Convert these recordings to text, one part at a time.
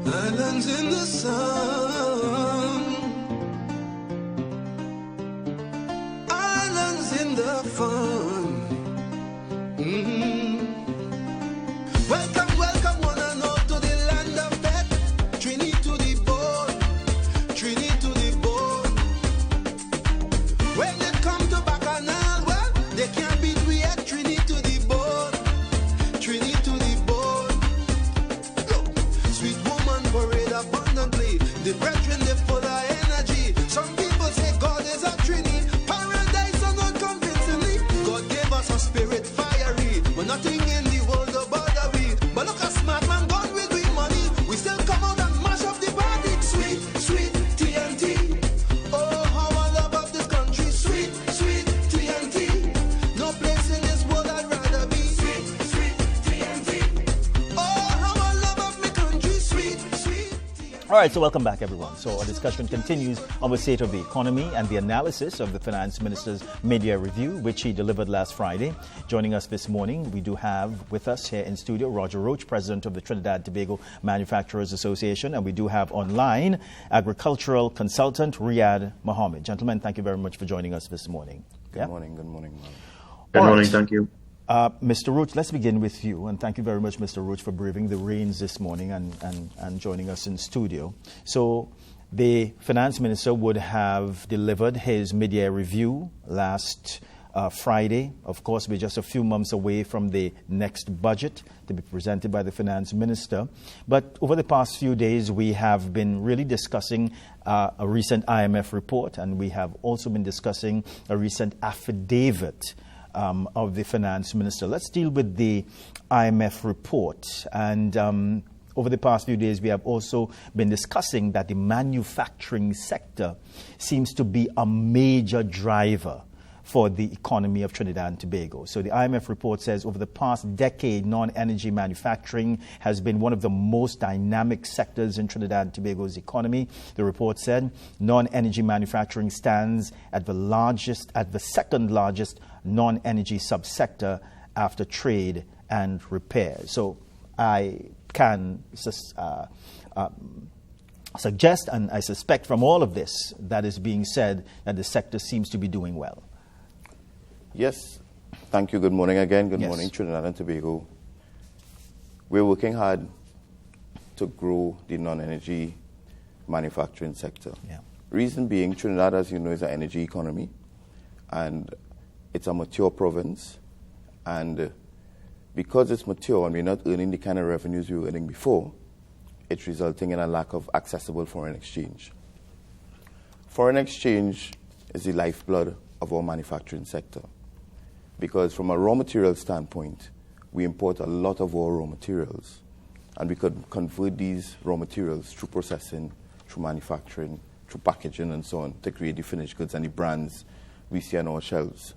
Islands in the sun, islands in the fun. Welcome, welcome one and all to the land of death. Trini to the bone, Trini to the bone. When they come to Bacchanal, well, they can't beat we at Trini to the bone, Trini to the bone. Look, sweet woman parade abundantly. The brethren, they full of energy. Some people say God is a Trini. Paradise are not convincingly. God gave us a spirit fiery, but nothing in the world will bother we. But look, a smart man gone with we money. We still come out and mash up the party. Sweet, sweet TNT. Oh, how I love of this country. Sweet, sweet TNT. No place in this world I'd rather be. Sweet, sweet TNT. Oh, how I love of my country. Sweet, sweet TNT. All right, so welcome back, everyone. So our discussion continues on the state of the economy and the analysis of the Finance Minister's mid-year review, which he delivered last Friday. Joining us this morning, we do have with us here in studio Roach, president of the Trinidad and Tobago Manufacturers Association, and we do have online agricultural consultant Riyad Mohammed. Gentlemen, thank you very much for joining us this morning. Good morning. Good morning. Good All morning, right. thank you. Mr. Roach, let's begin with you, and thank you very much, Mr. Roach, for braving the rains this morning and joining us in studio. So the Finance Minister would have delivered his mid-year review last Friday. Of course, we're just a few months away from the next budget to be presented by the Finance Minister. But over the past few days, we have been really discussing a recent IMF report, and we have also been discussing a recent affidavit of the Finance Minister. Let's deal with the IMF report. And over the past few days, we have also been discussing that the manufacturing sector seems to be a major driver for the economy of Trinidad and Tobago. So the IMF report says over the past decade, non-energy manufacturing has been one of the most dynamic sectors in Trinidad and Tobago's economy. The report said non-energy manufacturing stands at the second largest non-energy subsector after trade and repair. So I can suggest, and I suspect from all of this that is being said, that the sector seems to be doing well. Yes, thank you. Good morning again. Good Yes. morning, Trinidad and Tobago. We're working hard to grow the non-energy manufacturing sector. Yeah. Reason being, Trinidad, as you know, is an energy economy, and it's a mature province. And because it's mature and we're not earning the kind of revenues we were earning before, it's resulting in a lack of accessible foreign exchange. Foreign exchange is the lifeblood of our manufacturing sector, because from a raw material standpoint, we import a lot of our raw materials, and we could convert these raw materials through processing, through manufacturing, through packaging and so on to create the finished goods and the brands we see on our shelves.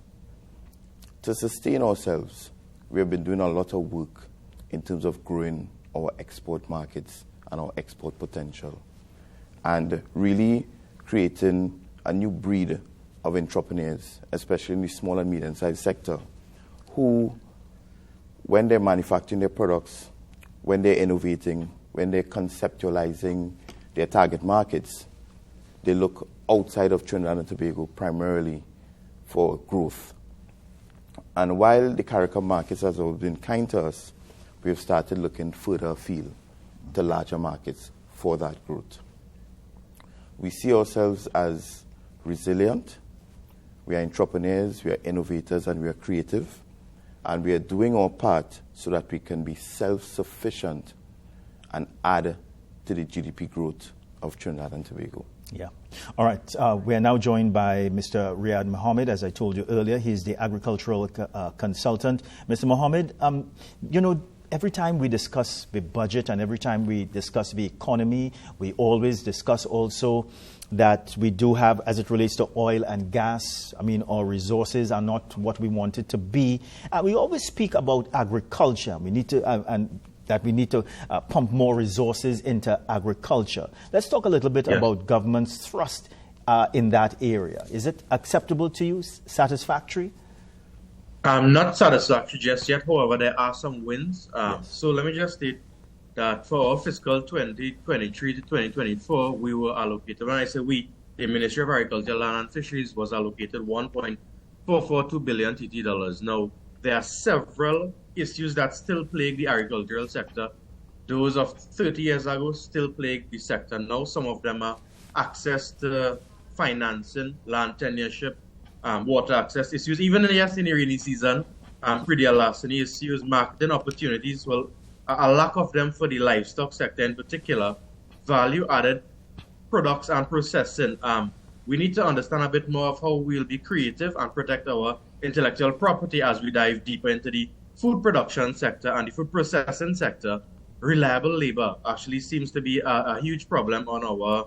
To sustain ourselves, we have been doing a lot of work in terms of growing our export markets and our export potential, and really creating a new breed of entrepreneurs, especially in the small and medium-sized sector, who, when they're manufacturing their products, when they're innovating, when they're conceptualizing their target markets, they look outside of Trinidad and Tobago primarily for growth. And while the CARICOM markets has always been kind to us, we have started looking further afield to larger markets for that growth. We see ourselves as resilient. We are entrepreneurs, we are innovators, and we are creative. And we are doing our part so that we can be self-sufficient and add to the GDP growth of Trinidad and Tobago. Yeah. All right. We are now joined by Mr. Riyad Mohammed. As I told you earlier, he's the agricultural consultant. Mr. Mohammed, every time we discuss the budget and every time we discuss the economy, we always discuss also that we do have, as it relates to oil and gas, our resources are not what we want it to be. We always speak about agriculture. We need to pump more resources into agriculture. Let's talk a little bit about government's thrust in that area. Is it acceptable to you, satisfactory? Not satisfactory just yet. However, there are some wins. So let me just state that for our fiscal 2023 to 2024, we were allocated, when I say we, the Ministry of Agriculture, Land and Fisheries was allocated 1.442 billion TT dollars. Now, there are several issues that still plague the agricultural sector. Those of 30 years ago still plague the sector. Now, some of them are access to financing, land tenureship, water access issues. Even in the rainy season, pretty larceny issues, marketing opportunities, well, a lack of them for the livestock sector in particular, value-added products and processing. We need to understand a bit more of how we'll be creative and protect our intellectual property as we dive deeper into the food production sector and the food processing sector. Reliable labor actually seems to be a huge problem on our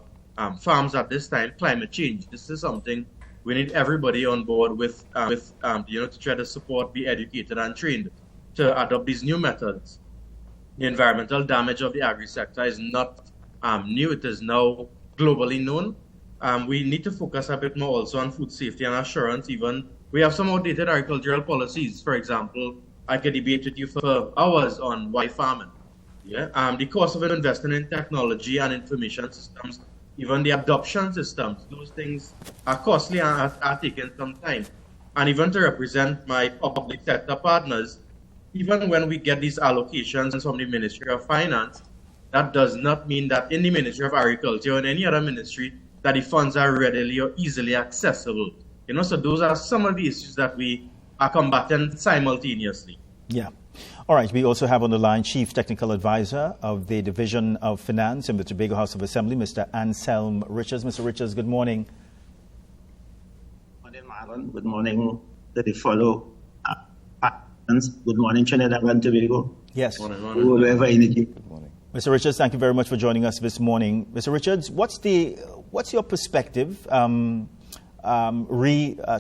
farms at this time. Climate change, this is something we need everybody on board with to try to support, be educated and trained to adopt these new methods. The environmental damage of the agri-sector is not new, it is now globally known. We need to focus a bit more also on food safety and assurance. Even we have some outdated agricultural policies. For example, I could debate with you for hours on why farming. The cost of investing in technology and information systems, even the adoption systems, those things are costly and are taking some time. And even to represent my public sector partners, even when we get these allocations from the Ministry of Finance, that does not mean that in the Ministry of Agriculture or in any other ministry that the funds are readily or easily accessible. So those are some of the issues that we are combating simultaneously. Yeah. All right. We also have on the line Chief Technical Advisor of the Division of Finance in the Tobago House of Assembly, Mr. Anselm Richards. Mr. Richards, good morning. Good morning, Marlon. Good morning to the fellow participants. Good morning, Trinidad and Tobago. Yes. Good morning. Good morning. Mr. Richards, thank you very much for joining us this morning. Mr. Richards, what's your perspective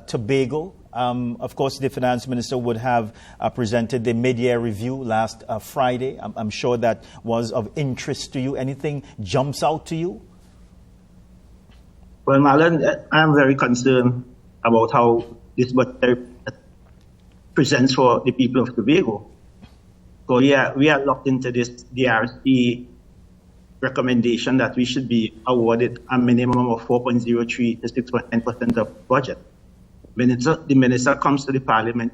Tobago? Of course, the Finance Minister would have presented the mid-year review last Friday. I'm sure that was of interest to you. Anything jumps out to you? Well, Marlon, I'm very concerned about how this budget presents for the people of Tobago. So we are locked into this DRC recommendation that we should be awarded a minimum of 4.03 to 6.9% of budget. The minister comes to the parliament,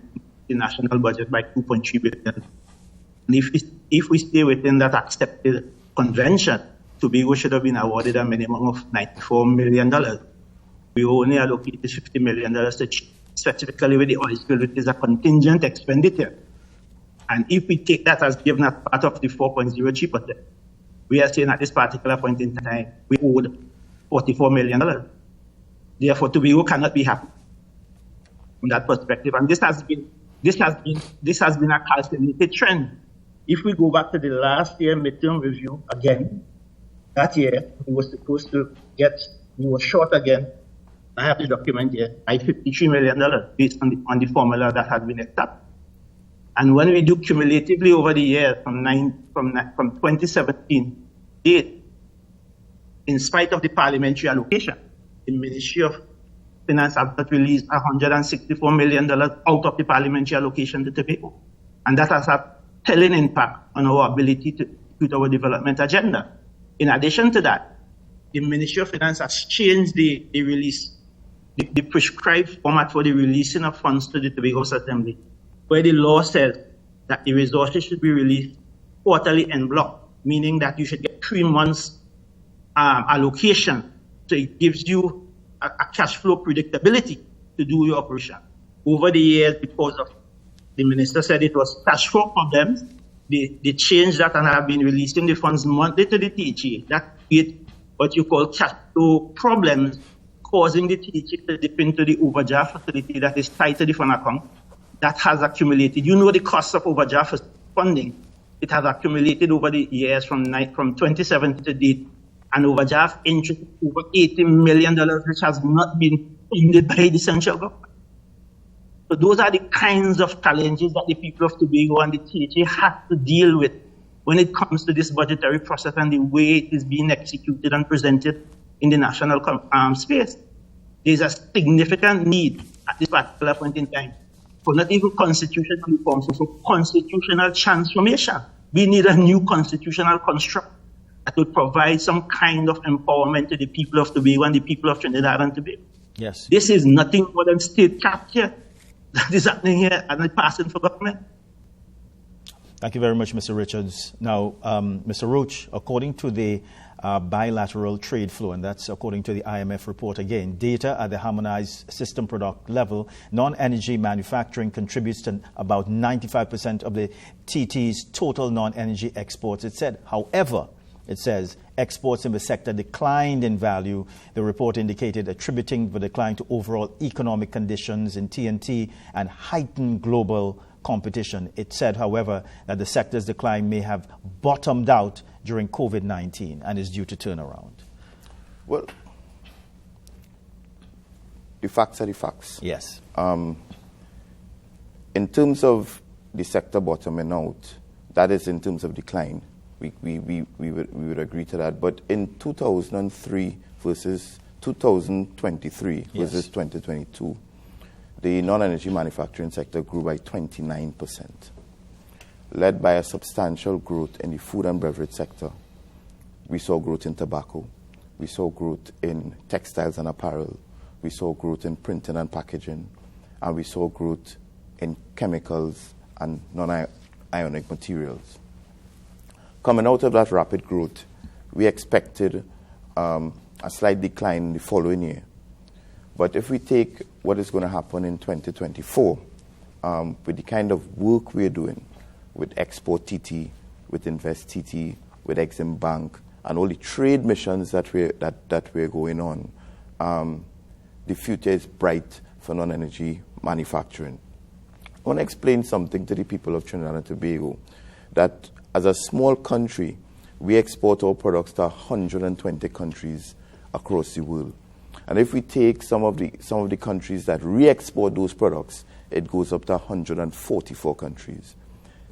the national budget by 2.3 billion. And if we stay within that accepted convention, Tobago should have been awarded a minimum of $94 million. We only allocated $50 million to specifically with the oil spill, which is a contingent expenditure. And if we take that as given as part of the 4.03%, we are saying at this particular point in time, we owed $44 million. Therefore, Tobago cannot be happy from that perspective. And this has been a calculated trend. If we go back to the last year midterm review again, that year we were short again. I have the document here by $53 million based on the formula that had been established. And when we do cumulatively over the years from 2017, in spite of the parliamentary allocation, the Ministry of Finance has released $164 million out of the parliamentary allocation to Tobago. And that has a telling impact on our ability to put our development agenda. In addition to that, the Ministry of Finance has changed the prescribed format for the releasing of funds to the Tobago House Assembly, where the law says that the resources should be released quarterly en bloc, meaning that you should get 3 months allocation. So it gives you a cash flow predictability to do your operation. Over the years, because of the minister said it was cash flow problems, they changed that and have been releasing the funds monthly to the THA. That creates what you call cash flow problems, causing the THA to dip into the overdraft facility that is tied to the fund account. That has accumulated. You know the cost of overdraft funding. It has accumulated over the years from 2017 to date. And overdraft interest over $80 million, which has not been funded by the central government. So those are the kinds of challenges that the people of Tobago and the THA have to deal with when it comes to this budgetary process and the way it is being executed and presented in the national space. There's a significant need at this particular point in time for not even constitutional reforms, but for constitutional transformation. We need a new constitutional construct that would provide some kind of empowerment to the people of Tobago and the people of Trinidad and Tobago. Yes. This is nothing more than state capture that is happening here and it's passing for government. Thank you very much, Mr. Richards. Now, Mr. Roach, according to the bilateral trade flow, and that's according to the IMF report again, data at the harmonized system product level, non-energy manufacturing contributes to about 95% of the TT's total non-energy exports. It said, however, it says exports in the sector declined in value. The report indicated attributing the decline to overall economic conditions in TNT and heightened global competition. It said, however, that the sector's decline may have bottomed out during COVID-19 and is due to turn around. Well, the facts are the facts. Yes. In terms of the sector bottoming out, that is in terms of decline. We would agree to that. But in 2003 versus 2023 versus 2022, the non-energy manufacturing sector grew by 29%, led by a substantial growth in the food and beverage sector. We saw growth in tobacco. We saw growth in textiles and apparel. We saw growth in printing and packaging. And we saw growth in chemicals and non-ionic materials. Coming out of that rapid growth, we expected a slight decline in the following year. But if we take what is going to happen in 2024, with the kind of work we're doing with Export TT, with Invest TT, with Exim Bank, and all the trade missions that we're going on, the future is bright for non-energy manufacturing. I want to explain something to the people of Trinidad and Tobago, that as a small country, we export our products to 120 countries across the world. And if we take some of the countries that re-export those products, it goes up to 144 countries.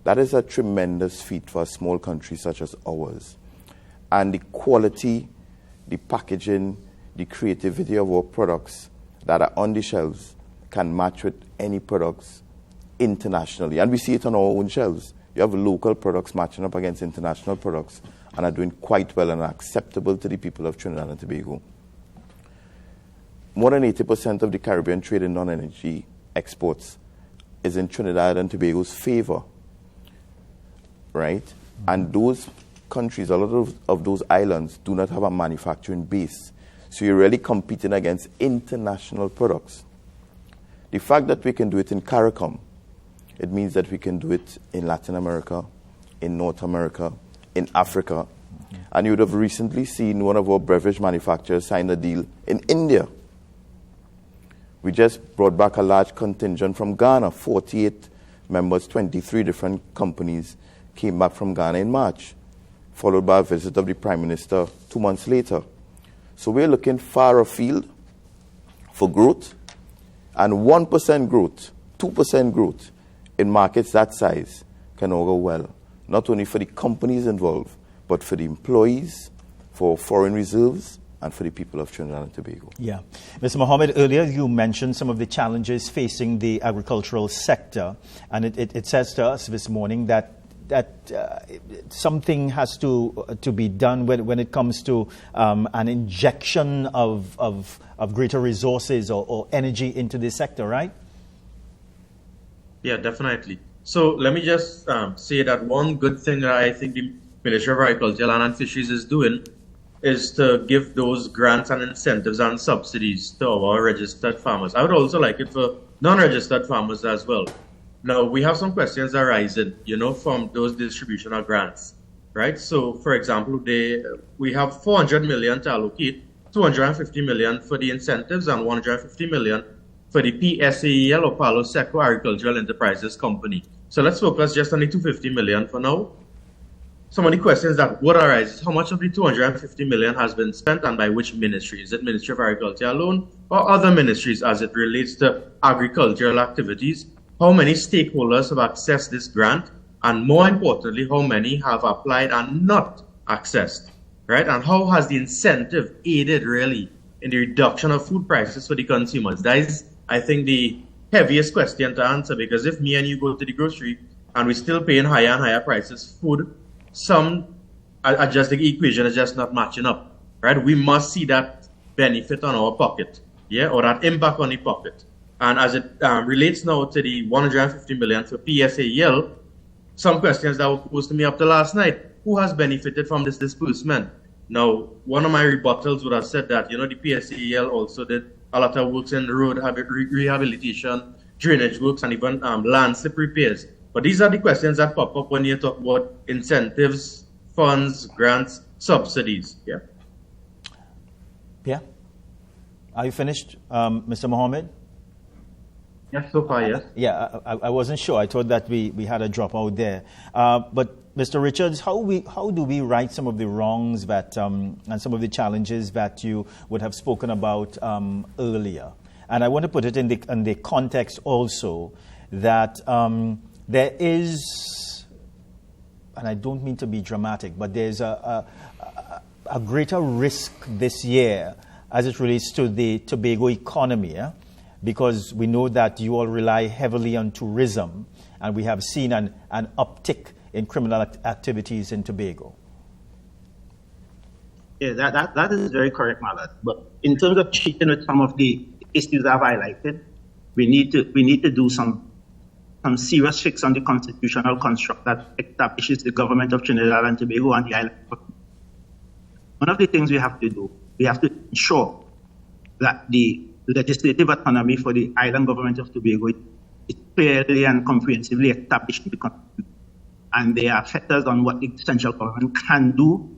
That is a tremendous feat for a small country such as ours. And the quality, the packaging, the creativity of our products that are on the shelves can match with any products internationally. And we see it on our own shelves. You have local products matching up against international products and are doing quite well and are acceptable to the people of Trinidad and Tobago. More than 80% of the Caribbean trade in non-energy exports is in Trinidad and Tobago's favor, right? And those countries, a lot of those islands do not have a manufacturing base. So you're really competing against international products. The fact that we can do it in CARICOM, it means that we can do it in Latin America, in North America, in Africa. And you would have recently seen one of our beverage manufacturers sign a deal in India. We just brought back a large contingent from Ghana, 48 members, 23 different companies came back from Ghana in March, followed by a visit of the Prime Minister 2 months later. So we're looking far afield for growth, and 1% growth, 2% growth in markets that size can all go well, not only for the companies involved, but for the employees, for foreign reserves, and for the people of Trinidad and Tobago. Yeah. Mr. Mohammed, earlier you mentioned some of the challenges facing the agricultural sector, and it says to us this morning that something has to be done when it comes to an injection of greater resources or energy into this sector, right? Yeah, definitely. So let me just say that one good thing that I think the Ministry of Agriculture, Land and Fisheries is doing is to give those grants and incentives and subsidies to our registered farmers. I would also like it for non-registered farmers as well. Now, we have some questions arising, from those distributional grants, right? So, for example, we have 400 million to allocate, 250 million for the incentives and 150 million for the PSAEL or Palo Seco Agricultural Enterprises Company. So let's focus just on the 250 million for now. Some of the questions that would arise is how much of the 250 million has been spent and by which ministry? Is it Ministry of Agriculture alone or other ministries as it relates to agricultural activities? How many stakeholders have accessed this grant? And more importantly, how many have applied and not accessed, right? And how has the incentive aided really in the reduction of food prices for the consumers? That is, I think, the heaviest question to answer, because if me and you go to the grocery and we're still paying higher and higher prices, food, some are just the equation is just not matching up, right? We must see that benefit on our pocket, yeah, or that impact on the pocket. And as it relates now to the 150 million for PSAEL, some questions that were posed to me up to last night: who has benefited from this disbursement? Now, one of my rebuttals would have said that, the PSAEL also did a lot of works in road rehabilitation, drainage works, and even land slip repairs. But these are the questions that pop up when you talk about incentives, funds, grants, subsidies. Yeah. Yeah. Are you finished, Mr. Mohammed? Yes, so far, yes. Yeah, I wasn't sure. I thought that we had a dropout there. But Mr. Richards, how do we right some of the wrongs that and some of the challenges that you would have spoken about earlier? And I want to put it in the context also that there is, and I don't mean to be dramatic, but there's a greater risk this year as it relates to the Tobago economy. Yeah? Because we know that you all rely heavily on tourism, and we have seen an uptick in criminal activities in Tobago. Yeah, that is very correct, Malad. But in terms of cheating with some of the issues I've highlighted, we need to do some serious fix on the constitutional construct that establishes the government of Trinidad and Tobago and the island. One of the things we have to do, we have to ensure that the legislative autonomy for the island government of Tobago is clearly and comprehensively established in the Constitution. And there are factors on what the central government can do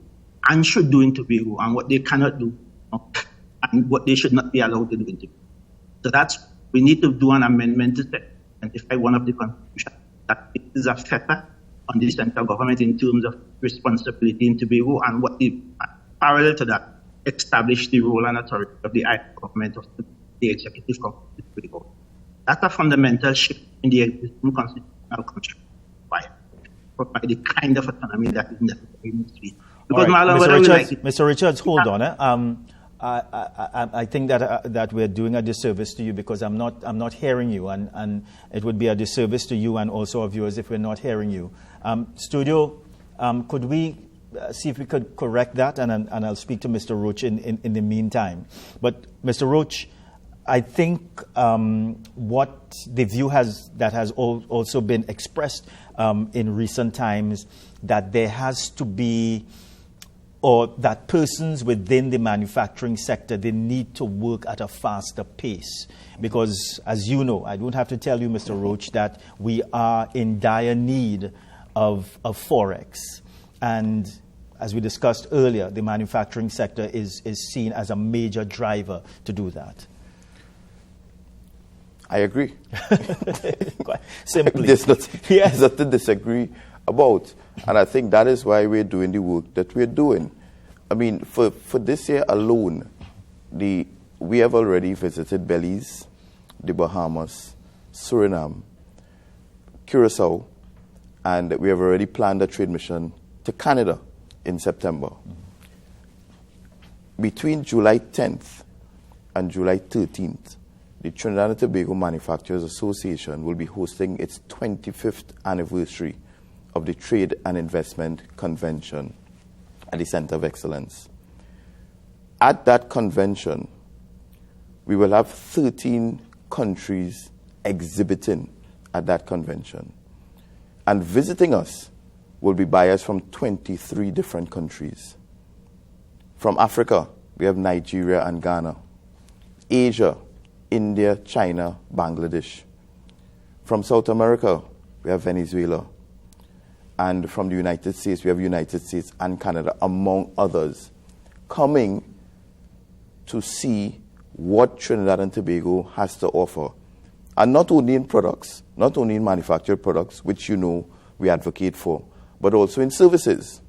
and should do in Tobago, and what they cannot do, and what they should not be allowed to do in Tobago. So we need to do an amendment to identify one of the Constitution that it is a factor on the central government in terms of responsibility in Tobago, and what parallel to that, establish the role and authority of the island government of the executive government of Tobago. That's a fundamental shift in the existing constitutional construct by the kind of autonomy that is necessary in the street. Because right. Mr. Richards, hold on. I think that we're doing a disservice to you because I'm not hearing you, and it would be a disservice to you and also our viewers if we're not hearing you. Studio, could we see if we could correct that, and I'll speak to Mr. Roach in the meantime. But Mr. Roach, I think what the view that has also been expressed in recent times, that there has to be, or that persons within the manufacturing sector, they need to work at a faster pace. Because, as you know, I don't have to tell you, Mr. Roach, that we are in dire need of Forex. And as we discussed earlier, the manufacturing sector is seen as a major driver to do that. I agree. Quite simply. There's nothing to disagree about. And I think that is why we're doing the work that we're doing. I mean, for this year alone, we have already visited Belize, the Bahamas, Suriname, Curacao, and we have already planned a trade mission to Canada in September. Between July 10th and July 13th, the Trinidad and Tobago Manufacturers Association will be hosting its 25th anniversary of the Trade and Investment Convention at the Center of Excellence. At that convention, we will have 13 countries exhibiting at that convention. And visiting us will be buyers from 23 different countries. From Africa, we have Nigeria and Ghana. Asia, India, China, Bangladesh. From South America, we have Venezuela. And from the United States, we have United States and Canada, among others, coming to see what Trinidad and Tobago has to offer. And not only in products, not only in manufactured products, which you know we advocate for, but also in services,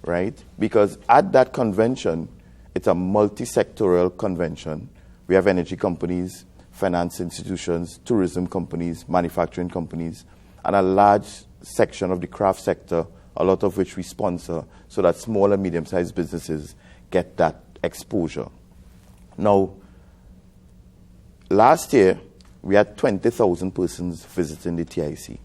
right? Because at that convention, it's a multi-sectoral convention. We have energy companies, finance institutions, tourism companies, manufacturing companies, and a large section of the craft sector, a lot of which we sponsor, so that small and medium-sized businesses get that exposure. Now, last year, we had 20,000 persons visiting the TIC.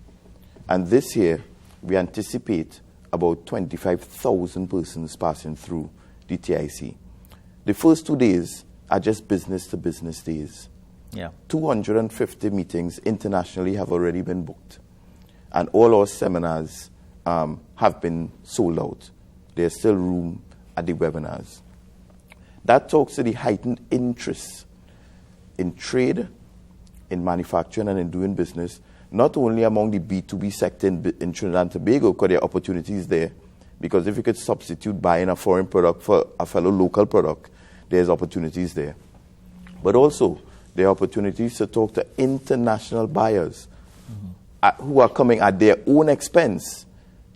And this year, we anticipate about 25,000 persons passing through the TIC. The first 2 days are just business-to-business days. Yeah. 250 meetings internationally have already been booked. And all our seminars have been sold out. There's still room at the webinars. That talks to the heightened interest in trade, in manufacturing, and in doing business, not only among the B2B sector in Trinidad and Tobago, because there are opportunities there, because if you could substitute buying a foreign product for a fellow local product, there's opportunities there. But also, there are opportunities to talk to international buyers who are coming at their own expense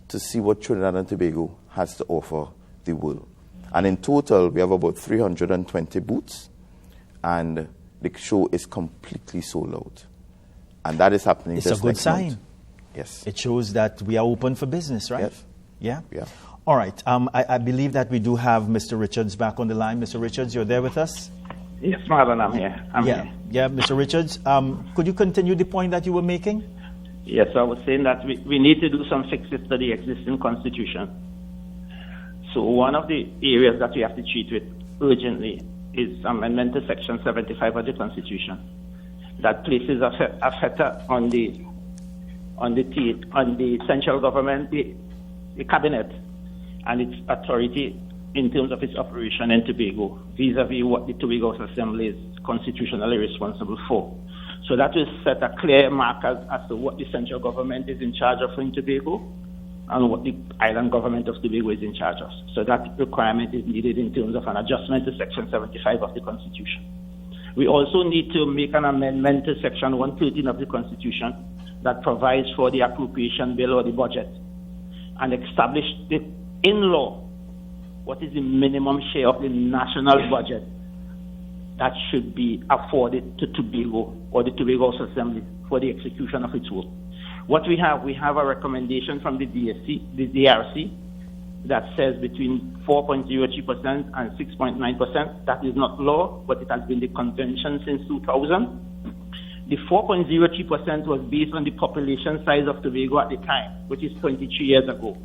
to see what Trinidad and Tobago has to offer the world. And in total, we have about 320 booths, and the show is completely sold out. And that is happening it's just a good next sign. month. Yes. It shows that we are open for business, right? Yes. Yeah? Yeah. All right. I believe that we do have Mr. Richards back on the line. Mr. Richards, you're there with us? Yes, Marlon, I'm here. I'm here. Yeah, Mr. Richards, could you continue the point that you were making? Yes, I was saying that we need to do some fixes to the existing constitution. So one of the areas that we have to treat with urgently is amendment to Section 75 of the Constitution that places a fetter on the central government, the cabinet, and its authority in terms of its operation in Tobago, vis-a-vis what the Tobago Assembly is constitutionally responsible for. So that will set a clear mark as to what the central government is in charge of in Tobago and what the island government of Tobago is in charge of. So that requirement is needed in terms of an adjustment to Section 75 of the Constitution. We also need to make an amendment to Section 113 of the Constitution that provides for the appropriation bill or the budget and establish in law what is the minimum share of the national budget that should be afforded to Tobago or the Tobago Assembly for the execution of its work. What we have a recommendation from the DRC that says between 4.03% and 6.9%. That is not law, but it has been the convention since 2000. The 4.03% was based on the population size of Tobago at the time, which is 23 years ago.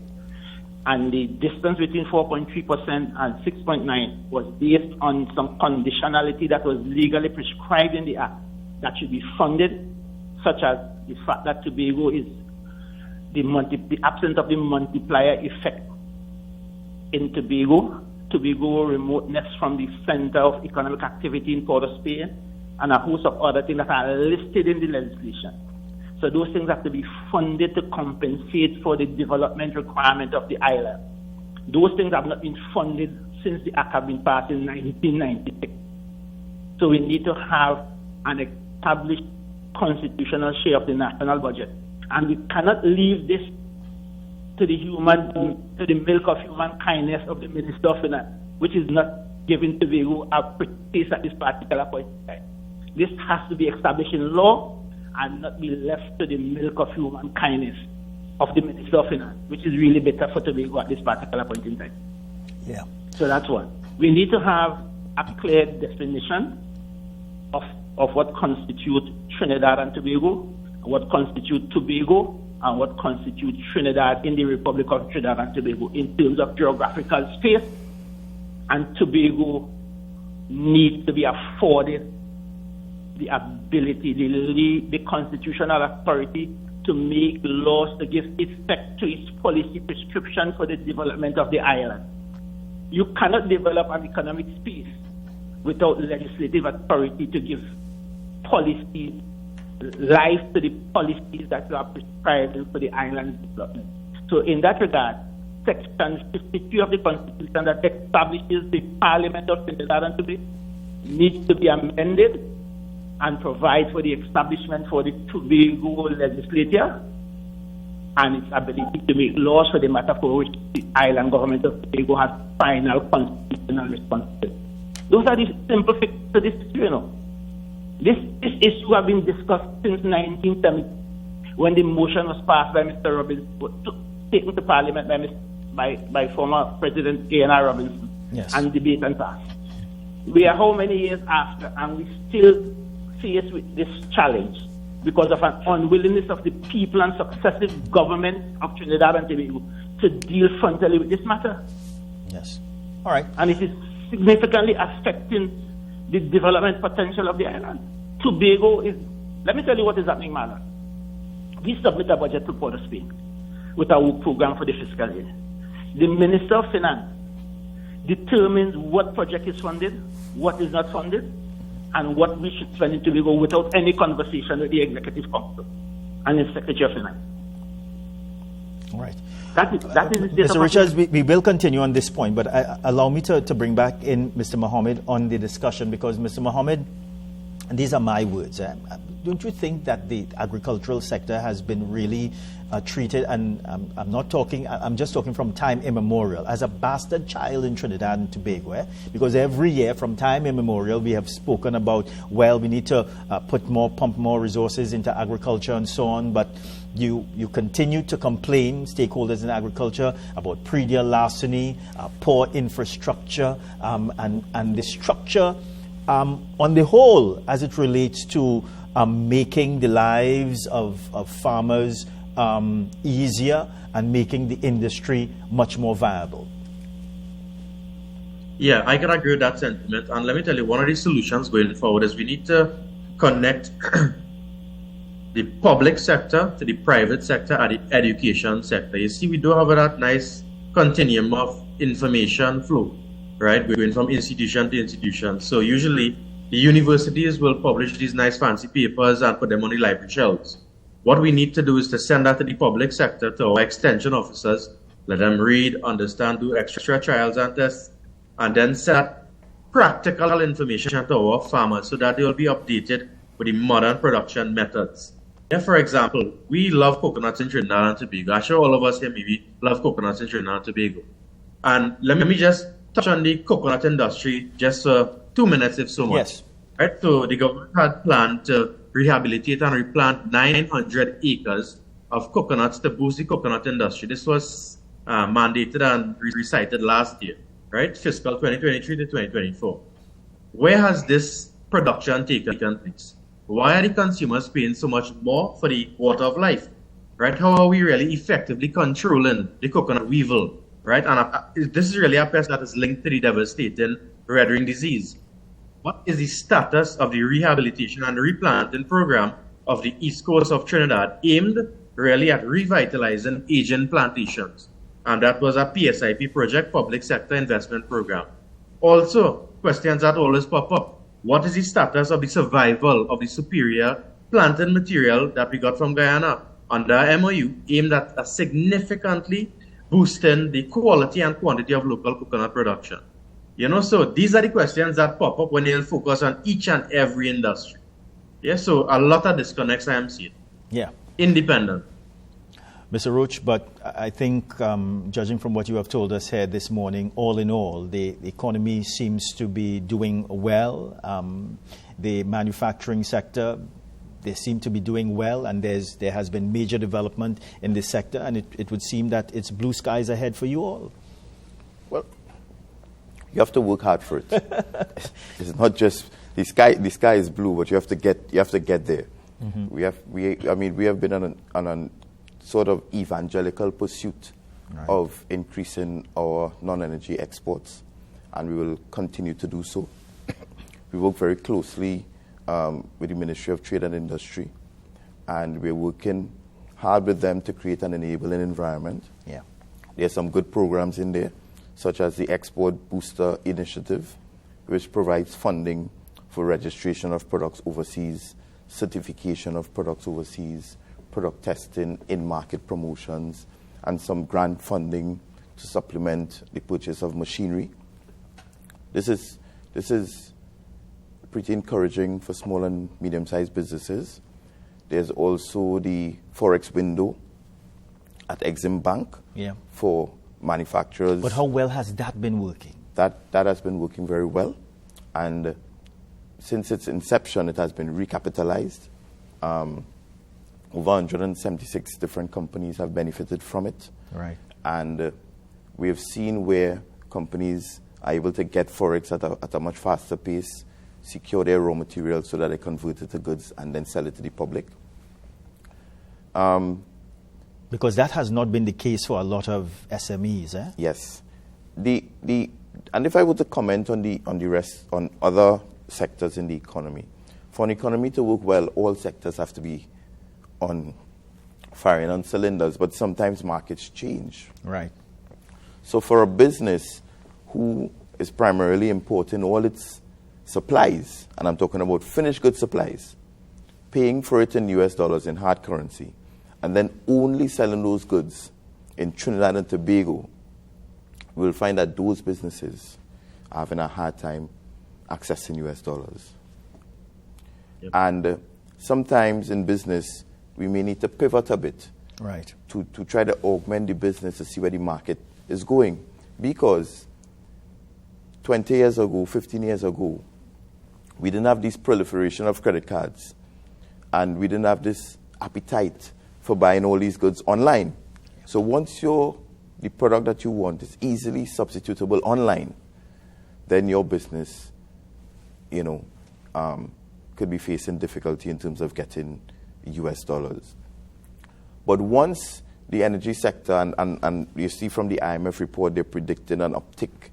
And the distance between 4.3% and 6.9% was based on some conditionality that was legally prescribed in the Act that should be funded, such as the fact that Tobago is the absence of the multiplier effect in Tobago remoteness from the center of economic activity in Port of Spain, and a host of other things that are listed in the legislation. So those things have to be funded to compensate for the development requirement of the island. Those things have not been funded since the Act have been passed in 1996. So we need to have an established constitutional share of the national budget. And we cannot leave this to the milk of human kindness of the Minister of Finance, which is not giving Tobago a place at this particular point in time. This has to be established in law and not be left to the milk of human kindness of the Minister of Finance, which is really better for Tobago at this particular point in time. Yeah. So that's one. We need to have a clear definition of what constitutes Trinidad and Tobago, what constitutes Tobago, and what constitutes Trinidad in the Republic of Trinidad and Tobago in terms of geographical space. And Tobago needs to be afforded the ability, the constitutional authority to make laws to give effect to its policy prescription for the development of the island. You cannot develop an economic space without legislative authority to give policy life to the policies that you are prescribing for the island development. So in that regard, Section 53 of the Constitution that establishes the Parliament of Trinidad and Tobago needs to be amended and provide for the establishment for the Tobago legislature and its ability to make laws for the matter for which the island government of Tobago has final constitutional responsibility. Those are the simple fixes to this issue, you know. This issue has been discussed since 1970 when the motion was passed by Mr. Robinson, taken to Parliament by former President A.N.R. Robinson, yes, and debate and passed. We are how many years after, and we still faced with this challenge because of an unwillingness of the people and successive governments of Trinidad and Tobago to deal frontally with this matter. Yes. All right. And it is significantly affecting the development potential of the island. Tobago is, let me tell you what is happening, Marlon. We submit a budget to Port of Spain with our work program for the fiscal year. The Minister of Finance determines what project is funded, what is not funded, and what we should spend in Tobago without any conversation with the Executive Council and the Secretary of Finance. All right. That is the state Mr. of Richards, we will continue on this point, but allow me to bring back in Mr. Mohammed on the discussion, because Mr. Mohammed, and these are my words, don't you think that the agricultural sector has been really treated, and I'm just talking from time immemorial, as a bastard child in Trinidad and Tobago? Because every year from time immemorial we have spoken about, well, we need to pump more resources into agriculture and so on, but you continue to complain, stakeholders in agriculture, about predial larceny, poor infrastructure, and the structure on the whole as it relates to making the lives of farmers easier and making the industry much more viable. Yeah, I can agree with that sentiment. And let me tell you, one of the solutions going forward is we need to connect the public sector to the private sector and the education sector. You see, we do have that nice continuum of information flow, right? We're going from institution to institution. So usually the universities will publish these nice fancy papers and put them on the library shelves. What we need to do is to send that to the public sector, to our extension officers, let them read, understand, do extra trials and tests, and then set practical information to our farmers so that they will be updated with the modern production methods. Yeah, for example, we love coconuts in Trinidad and Tobago. I'm sure all of us here maybe love coconuts in Trinidad and Tobago. And let me just touch on the coconut industry just for 2 minutes, if so much. Yes. Right, so the government had planned to rehabilitate and replant 900 acres of coconuts to boost the coconut industry. This was mandated and recited last year, right? Fiscal 2023 to 2024. Where has this production taken place? Why are the consumers paying so much more for the water of life, right? How are we really effectively controlling the coconut weevil, right? And this is really a pest that is linked to the devastating red ring disease. What is the status of the rehabilitation and replanting program of the east coast of Trinidad aimed really at revitalizing aging plantations? And that was a PSIP project, Public Sector Investment Program. Also, questions that always pop up. What is the status of the survival of the superior planting material that we got from Guyana under MOU aimed at significantly boosting the quality and quantity of local coconut production? You know, so these are the questions that pop up when they'll focus on each and every industry. Yeah, so a lot of disconnects I am seeing. Yeah. Independent. Mr. Roach, but I think judging from what you have told us here this morning, all in all, the economy seems to be doing well. The manufacturing sector, they seem to be doing well, and there has been major development in this sector, and it would seem that it's blue skies ahead for you all. Well, you have to work hard for it. It's not just the sky is blue, but you have to get there. Mm-hmm. We have been on a sort of evangelical pursuit of increasing our non-energy exports, and we will continue to do so. We work very closely with the Ministry of Trade and Industry, and we're working hard with them to create an enabling environment. Yeah. There are some good programs in there, such as the Export Booster Initiative, which provides funding for registration of products overseas, certification of products overseas, product testing, in-market promotions, and some grant funding to supplement the purchase of machinery. This is pretty encouraging for small and medium-sized businesses. There's also the Forex window at Exim Bank for manufacturers. But how well has that been working? That has been working very well. And since its inception, it has been recapitalized. Over 176 different companies have benefited from it. Right. And we have seen where companies are able to get Forex at a much faster pace, secure their raw materials so that they convert it to goods and then sell it to the public. Because that has not been the case for a lot of SMEs, eh? Yes. And if I were to comment on the rest, on other sectors in the economy, for an economy to work well, all sectors have to be firing on cylinders, but sometimes markets change. Right. So for a business who is primarily importing all its supplies, and I'm talking about finished goods supplies, paying for it in US dollars in hard currency, and then only selling those goods in Trinidad and Tobago, we'll find that those businesses are having a hard time accessing US dollars. Yep. And sometimes in business, we may need to pivot a bit, right, to try to augment the business to see where the market is going. Because 20 years ago, 15 years ago, we didn't have this proliferation of credit cards, and we didn't have this appetite for buying all these goods online. So once the product that you want is easily substitutable online, then your business, could be facing difficulty in terms of getting US dollars. But once the energy sector, and you see from the IMF report, they're predicting an uptick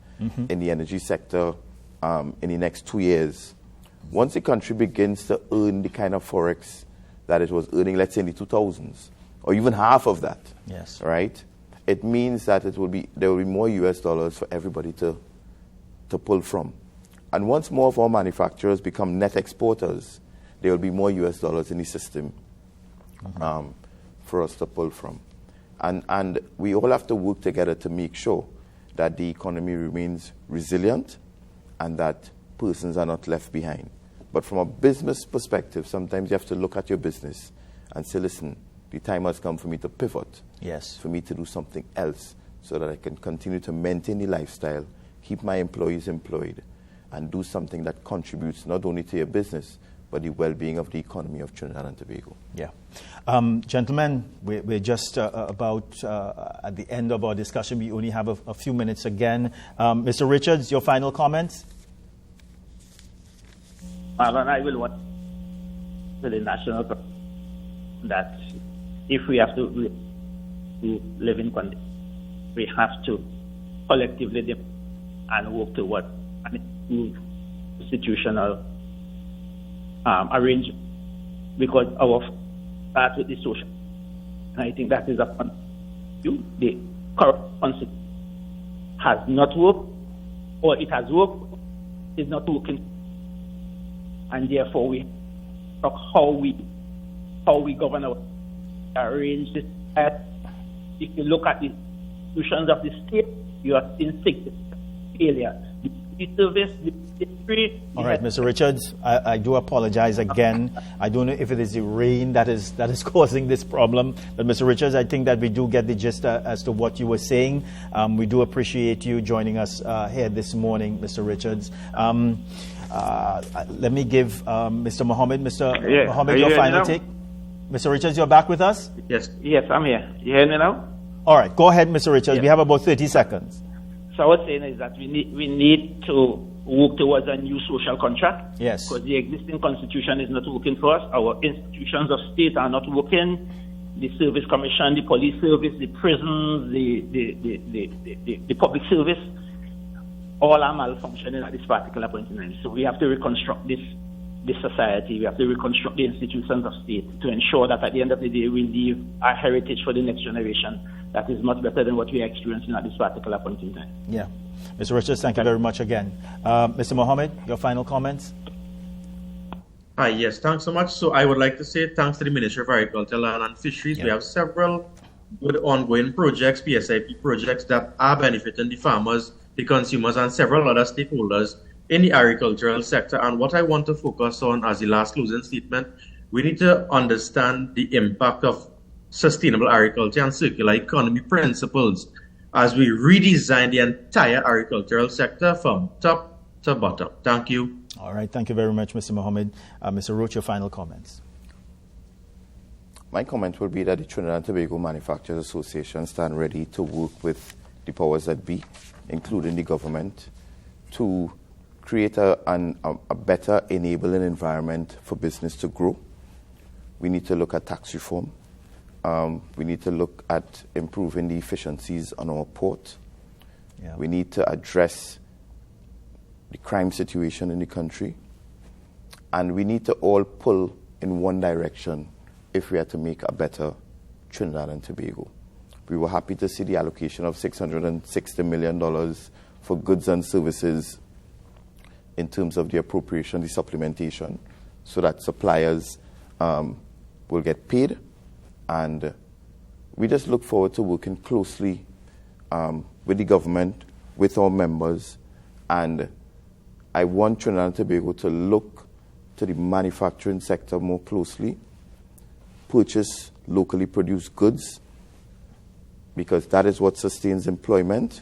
in the energy sector in the next 2 years. Once the country begins to earn the kind of forex that it was earning, let's say in the 2000s, or even half of that, yes, right? It means that there will be more US dollars for everybody to pull from. And once more of our manufacturers become net exporters, there will be more US dollars in the system for us to pull from. And we all have to work together to make sure that the economy remains resilient and that persons are not left behind. But from a business perspective, sometimes you have to look at your business and say, listen, the time has come for me to pivot, yes, for me to do something else so that I can continue to maintain the lifestyle, keep my employees employed, and do something that contributes not only to your business, but the well-being of the economy of Trinidad and Tobago. Yeah. Gentlemen, we're just about at the end of our discussion. We only have a few minutes again. Mr. Richards, your final comments? Marlon, I will want to the national that if we have to live in conditions, we have to collectively and work toward an institutional arrangement, because our start with the social, and I think that is upon you. The current constitution has not worked, or it has worked, is not working, and therefore we talk how we govern our arrange this. If you look at the institutions of the state, you are seeing significant failure. The service, the history. All right, Mr. Richards, I do apologize again. I don't know if it is the rain that is causing this problem, but Mr. Richards, I think that we do get the gist as to what you were saying. We do appreciate you joining us here this morning, Mr. Richards. Let me give Mr. Mohammed. Mr. Mohammed, your final take. Mr. Richards, you're back with us? Yes, I'm here. You hear me now? All right, go ahead, Mr. Richards. Yes. We have about 30 seconds. So what I was saying is that we need to work towards a new social contract. Yes. Because the existing constitution is not working for us. Our institutions of state are not working. The service commission, the police service, the prisons, the public service, all are malfunctioning at this particular point in time. So we have to reconstruct this society. We have to reconstruct the institutions of state to ensure that at the end of the day we leave a heritage for the next generation that is much better than what we are experiencing at this particular point in time. Yeah. Mr. Richards, thank you very much again. Mr. Mohammed, your final comments? Hi, yes, thanks so much. So I would like to say thanks to the Ministry of Agriculture, Land and Fisheries. Yeah. We have several good ongoing projects, PSIP projects, that are benefiting the farmers, the consumers, and several other stakeholders in the agricultural sector. And what I want to focus on as the last closing statement, we need to understand the impact of sustainable agriculture and circular economy principles as we redesign the entire agricultural sector from top to bottom. Thank you. All right. Thank you very much, Mr. Mohammed. Mr. Roach, your final comments. My comment will be that the Trinidad and Tobago Manufacturers Association stand ready to work with the powers that be, including the government, to create a better enabling environment for business to grow. We need to look at tax reform. We need to look at improving the efficiencies on our port. Yeah. We need to address the crime situation in the country. And we need to all pull in one direction if we are to make a better Trinidad and Tobago. We were happy to see the allocation of $660 million for goods and services in terms of the appropriation, the supplementation, so that suppliers will get paid. And we just look forward to working closely with the government, with our members, and I want Trinidad and Tobago to look to the manufacturing sector more closely, purchase locally produced goods, because that is what sustains employment,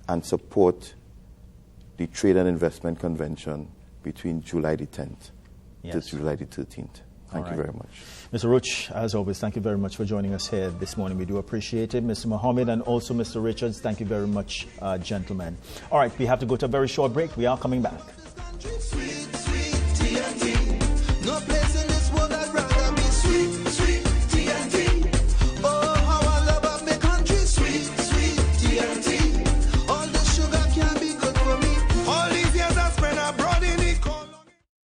and support the Trade and Investment Convention between July the 10th to July the 13th. Thank you very much. Mr. Roach, as always, thank you very much for joining us here this morning. We do appreciate it. Mr. Mohammed and also Mr. Richards, thank you very much, gentlemen. All right, we have to go to a very short break. We are coming back.